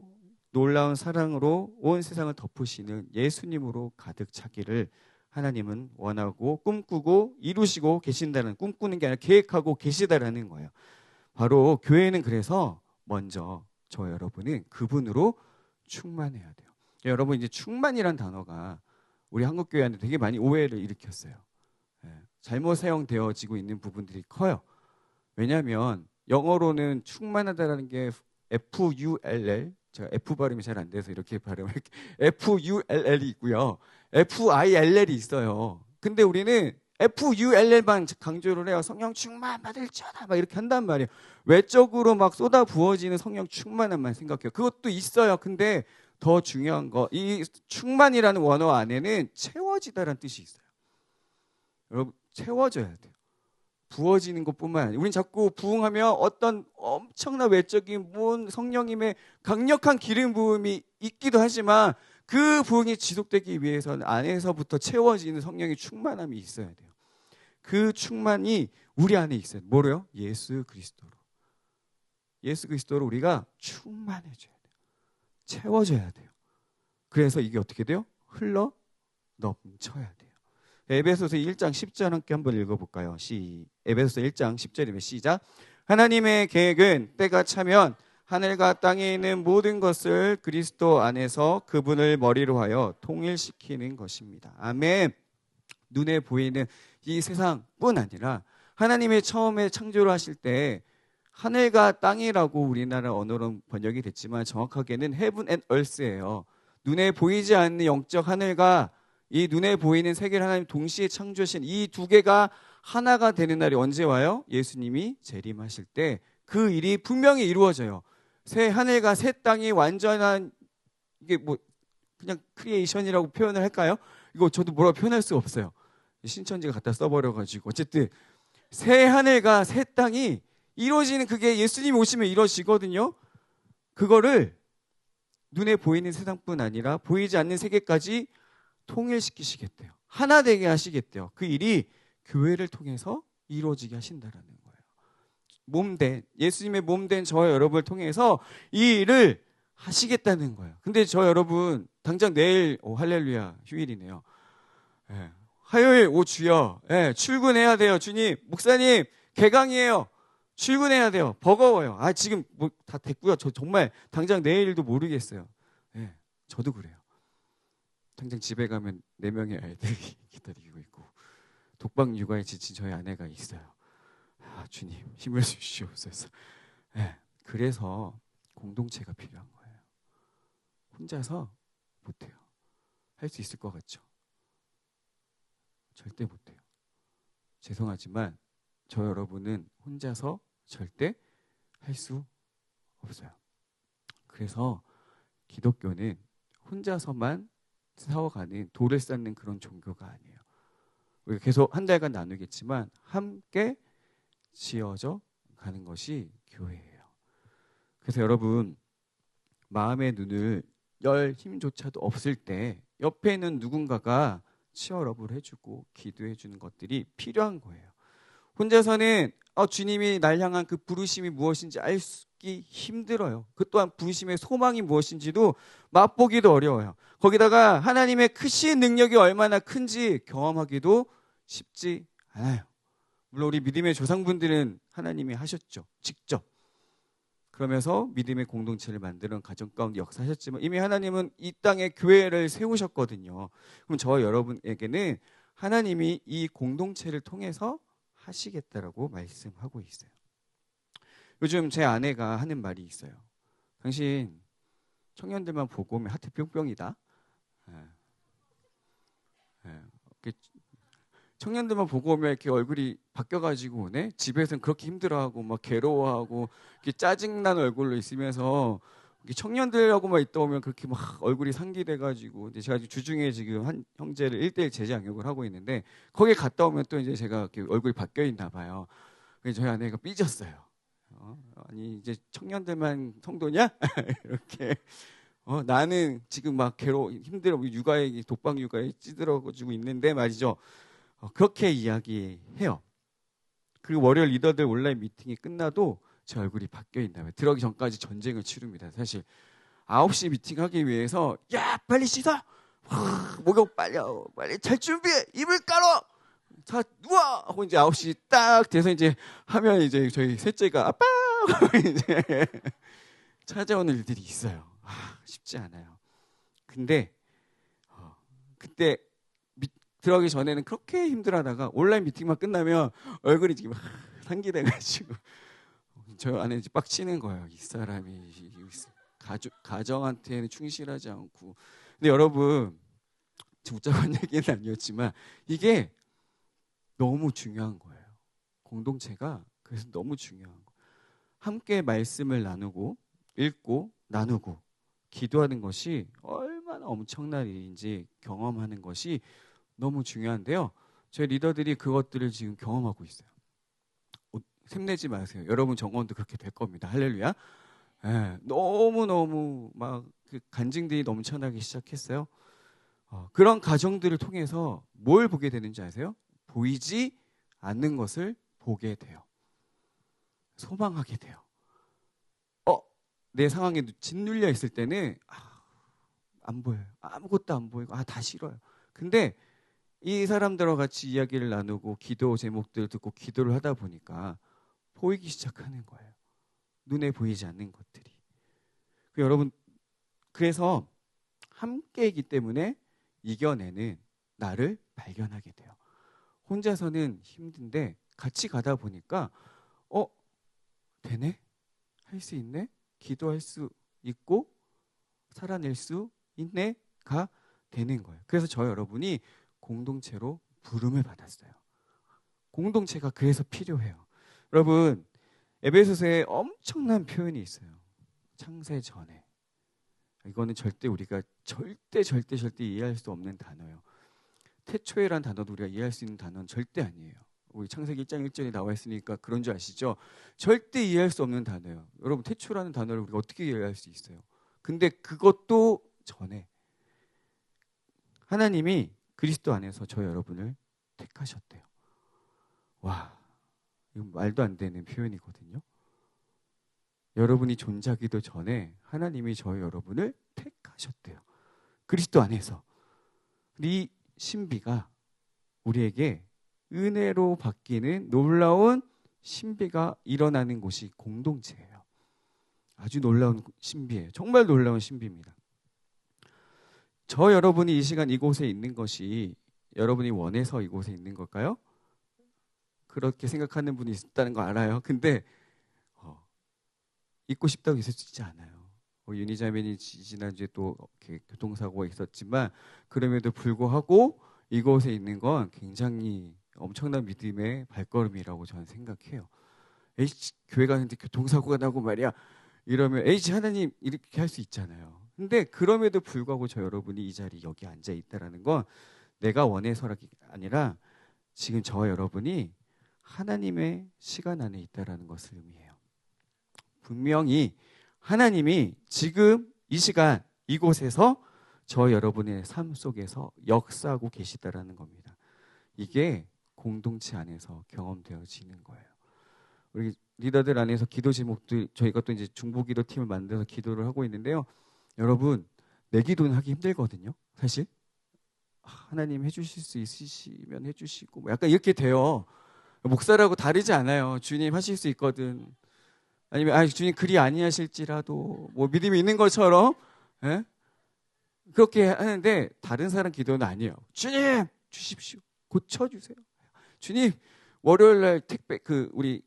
놀라운 사랑으로 온 세상을 덮으시는 예수님으로 가득 차기를 하나님은 원하고 꿈꾸고 이루시고 계신다는, 꿈꾸는 게 아니라 계획하고 계시다라는 거예요. 바로 교회는 그래서 먼저 저 여러분은 그분으로 충만해야 돼요. 여러분 이제 충만이란 단어가 우리 한국교회한테 되게 많이 오해를 일으켰어요. 잘못 사용되어지고 있는 부분들이 커요. 왜냐하면 영어로는 충만하다라는 게 FULL, 제가 F 발음이 잘 안 돼서 이렇게 발음을 FULL이 있고요. FILL이 있어요. 근데 우리는 FULL만 강조를 해요. 성령 충만 받을지어다 막 이렇게 한단 말이에요. 외적으로 막 쏟아 부어지는 성령 충만함만 생각해요. 그것도 있어요. 근데 더 중요한 거, 이 충만이라는 원어 안에는 채워지다라는 뜻이 있어요. 여러분 채워져야 돼요. 부어지는 것뿐만 아니라 우린 자꾸 부흥하며 어떤 엄청난 외적인 성령님의 강력한 기름 부음이 있기도 하지만 그 부흥이 지속되기 위해서는 안에서부터 채워지는 성령의 충만함이 있어야 돼요. 그 충만이 우리 안에 있어요. 뭐로요? 예수 그리스도로. 예수 그리스도로 우리가 충만해져야 돼요. 채워져야 돼요. 그래서 이게 어떻게 돼요? 흘러 넘쳐야 돼요. 에베소서 1장 10절 함께 한번 읽어볼까요? 에베소서 1장 10절이면 시작. 하나님의 계획은 때가 차면 하늘과 땅에 있는 모든 것을 그리스도 안에서 그분을 머리로 하여 통일시키는 것입니다. 아멘. 눈에 보이는 이 세상뿐 아니라 하나님이 처음에 창조를 하실 때 하늘과 땅이라고 우리나라 언어로 번역이 됐지만 정확하게는 heaven and earth예요. 눈에 보이지 않는 영적 하늘과 이 눈에 보이는 세계를 하나님 동시에 창조하신 이 두 개가 하나가 되는 날이 언제 와요? 예수님이 재림하실 때 그 일이 분명히 이루어져요. 새 하늘과 새 땅이 완전한, 이게 뭐 그냥 크리에이션이라고 표현을 할까요? 이거 저도 뭐라고 표현할 수가 없어요. 신천지가 갖다 써버려가지고. 어쨌든 새 하늘과 새 땅이 이루어지는, 그게 예수님이 오시면 이루어지거든요. 그거를 눈에 보이는 세상뿐 아니라 보이지 않는 세계까지 통일시키시겠대요. 하나 되게 하시겠대요. 그 일이 교회를 통해서 이루어지게 하신다라는 거예요. 몸된, 예수님의 몸된 저와 여러분을 통해서 이 일을 하시겠다는 거예요. 근데 저 여러분 당장 내일 할렐루야 휴일이네요. 화요일 주여 출근해야 돼요. 주님, 목사님 개강이에요. 출근해야 돼요. 버거워요. 지금 뭐 다 됐고요. 저 정말 당장 내일도 모르겠어요. 저도 그래요. 당장 집에 가면 4명의 아이들이 기다리고 있고 독박 육아에 지친 저희 아내가 있어요. 주님 힘을 주시옵소서. 그래서 공동체가 필요한 거예요. 혼자서 못해요. 할 수 있을 것 같죠? 절대 못해요. 죄송하지만 저 여러분은 혼자서 절대 할 수 없어요. 그래서 기독교는 혼자서만 싸워가는, 돌을 쌓는 그런 종교가 아니에요. 우리가 계속 한 달간 나누겠지만 함께 지어져 가는 것이 교회예요. 그래서 여러분, 마음의 눈을 열 힘조차도 없을 때 옆에 있는 누군가가 치어업을 해주고 기도해 주는 것들이 필요한 거예요. 혼자서는 주님이 날 향한 그 부르심이 무엇인지 알기 힘들어요. 그 또한 부르심의 소망이 무엇인지도 맛보기도 어려워요. 거기다가 하나님의 크신 능력이 얼마나 큰지 경험하기도 쉽지 않아요. 물론 우리 믿음의 조상분들은 하나님이 하셨죠. 직접. 그러면서 믿음의 공동체를 만드는 가정 가운데 역사하셨지만 이미 하나님은 이 땅에 교회를 세우셨거든요. 그럼 저와 여러분에게는 하나님이 이 공동체를 통해서 하시겠다라고 말씀하고 있어요. 요즘 제 아내가 하는 말이 있어요. 당신 청년들만 보고 오면 하트 뿅뿅이다. 청년들만 보고 오면 이렇게 얼굴이 바뀌어가지고 오네. 집에서는 그렇게 힘들어하고 막 괴로워하고 이렇게 짜증난 얼굴로 있으면서 청년들하고만 있다 오면 그렇게 막 얼굴이 상기돼가지고 이제 제가 주중에 지금 한 형제를 1대1 제자 양육을 하고 있는데 거기에 갔다 오면 또 이제 제가 이렇게 얼굴이 바뀌어 있나 봐요. 그래서 저희 아내가 삐졌어요. 아니 이제 청년들만 성도냐? 이렇게. 나는 지금 막 힘들어 육아에 독방 육아에 찌들어가지고 있는데 말이죠. 그렇게 이야기해요. 그리고 월요일 리더들 온라인 미팅이 끝나도 제 얼굴이 바뀌어 있나 봐요. 들어가기 전까지 전쟁을 치릅니다. 사실 9시 미팅 하기 위해서 야 빨리 씻어 목욕 빨리 잘 준비해 이불 깔어 자 누워 하고 이제 9시 딱 돼서 이제 하면 이제 저희 셋째가 아빠 이제 찾아오는 일들이 있어요. 쉽지 않아요. 근데 그때 들어가기 전에는 그렇게 힘들어하다가 온라인 미팅만 끝나면 얼굴이 지금 상기돼가지고 저 안에 이제 빡치는 거예요. 이 사람이 가정한테는 충실하지 않고. 근데 여러분 복잡한 얘기는 아니었지만 이게 너무 중요한 거예요. 공동체가 그래서 너무 중요한 거예요. 함께 말씀을 나누고 읽고 나누고 기도하는 것이 얼마나 엄청난 일인지 경험하는 것이 너무 중요한데요. 저희 리더들이 그것들을 지금 경험하고 있어요. 샘내지 마세요. 여러분 정원도 그렇게 될 겁니다. 할렐루야. 너무너무 막 그 간증들이 넘쳐나기 시작했어요. 그런 가정들을 통해서 뭘 보게 되는지 아세요? 보이지 않는 것을 보게 돼요. 소망하게 돼요. 내 상황에 짓눌려 있을 때는 안 보여요. 아무것도 안 보이고 다 싫어요. 근데 이 사람들과 같이 이야기를 나누고 기도 제목들 듣고 기도를 하다 보니까 보이기 시작하는 거예요. 눈에 보이지 않는 것들이. 여러분 그래서 함께이기 때문에 이겨내는 나를 발견하게 돼요. 혼자서는 힘든데 같이 가다 보니까 되네? 할 수 있네? 기도할 수 있고 살아낼 수 있네가 되는 거예요. 그래서 저 여러분이 공동체로 부름을 받았어요. 공동체가 그래서 필요해요. 여러분 에베소서에 엄청난 표현이 있어요. 창세 전에. 이거는 절대 우리가 절대 이해할 수 없는 단어예요. 태초에란 단어도 우리가 이해할 수 있는 단어는 절대 아니에요. 우리 창세기 1장 1절에 나와 있으니까 그런 줄 아시죠? 절대 이해할 수 없는 단어예요. 여러분 태초라는 단어를 우리가 어떻게 이해할 수 있어요? 근데 그것도 전에 하나님이 그리스도 안에서 저 여러분을 택하셨대요. 와, 이건 말도 안 되는 표현이거든요. 여러분이 존재하기도 전에 하나님이 저 여러분을 택하셨대요. 그리스도 안에서. 이 신비가 우리에게 은혜로 바뀌는 놀라운 신비가 일어나는 곳이 공동체예요. 아주 놀라운 신비예요. 정말 놀라운 신비입니다. 저 여러분이 이 시간 이곳에 있는 것이 여러분이 원해서 이곳에 있는 걸까요? 그렇게 생각하는 분이 있다는 거 알아요. 근데 있고 싶다고 있을 수 있지 않아요. 윤희자매니 지난주에 또 이렇게 교통사고가 있었지만 그럼에도 불구하고 이곳에 있는 건 굉장히 엄청난 믿음의 발걸음이라고 저는 생각해요. 교회 가는데 교통사고가 나고 말이야. 이러면 하나님 이렇게 할 수 있잖아요. 근데 그럼에도 불구하고 저 여러분이 이 자리에 여기 앉아 있다라는 건 내가 원해서가 아니라 지금 저 여러분이 하나님의 시간 안에 있다라는 것을 의미해요. 분명히 하나님이 지금 이 시간 이곳에서 저 여러분의 삶 속에서 역사하고 계시다라는 겁니다. 이게 공동체 안에서 경험되어지는 거예요. 우리 리더들 안에서 기도 제목들 저희가 또 이제 중보기도 팀을 만들어서 기도를 하고 있는데요. 여러분 내 기도는 하기 힘들거든요. 사실 하나님 해주실 수 있으시면 해주시고 뭐 약간 이렇게 돼요. 목사라고 다르지 않아요. 주님 하실 수 있거든. 아니면 주님 그리 아니하실지라도 뭐 믿음이 있는 것처럼 예? 그렇게 하는데 다른 사람 기도는 아니에요. 주님 주십시오. 고쳐주세요. 주님 월요일 날 택배 우리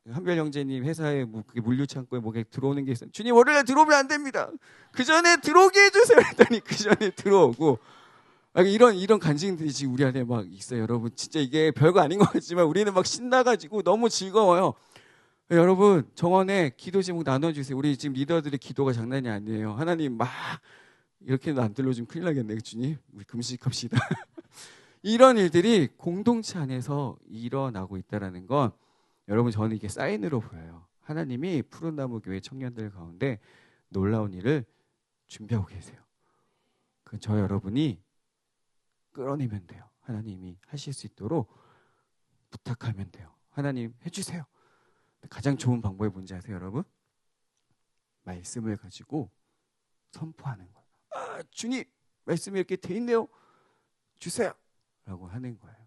한별 형제님 회사에 뭐 그게 물류 창고에 뭐게 들어오는 게 있어요. 주님 월요일 날 들어오면 안 됩니다. 그 전에 들어오게 해주세요. 했더니 그 전에 들어오고 이런 간증들이 지금 우리 안에 막 있어요. 여러분 진짜 이게 별거 아닌 것 같지만 우리는 막 신나가지고 너무 즐거워요. 여러분 정원에 기도 제목 나눠주세요. 우리 지금 리더들의 기도가 장난이 아니에요. 하나님 막 이렇게는 안 들려주면 큰일 나겠네. 주님 우리 금식합시다. 이런 일들이 공동체 안에서 일어나고 있다는 건 여러분 저는 이게 사인으로 보여요. 하나님이 푸른나무 교회 청년들 가운데 놀라운 일을 준비하고 계세요. 그 저 여러분이 끌어내면 돼요. 하나님이 하실 수 있도록 부탁하면 돼요. 하나님 해주세요. 가장 좋은 방법이 뭔지 아세요, 여러분? 말씀을 가지고 선포하는 거예요. 주님, 말씀이 이렇게 돼 있네요. 주세요. 라고 하는 거예요.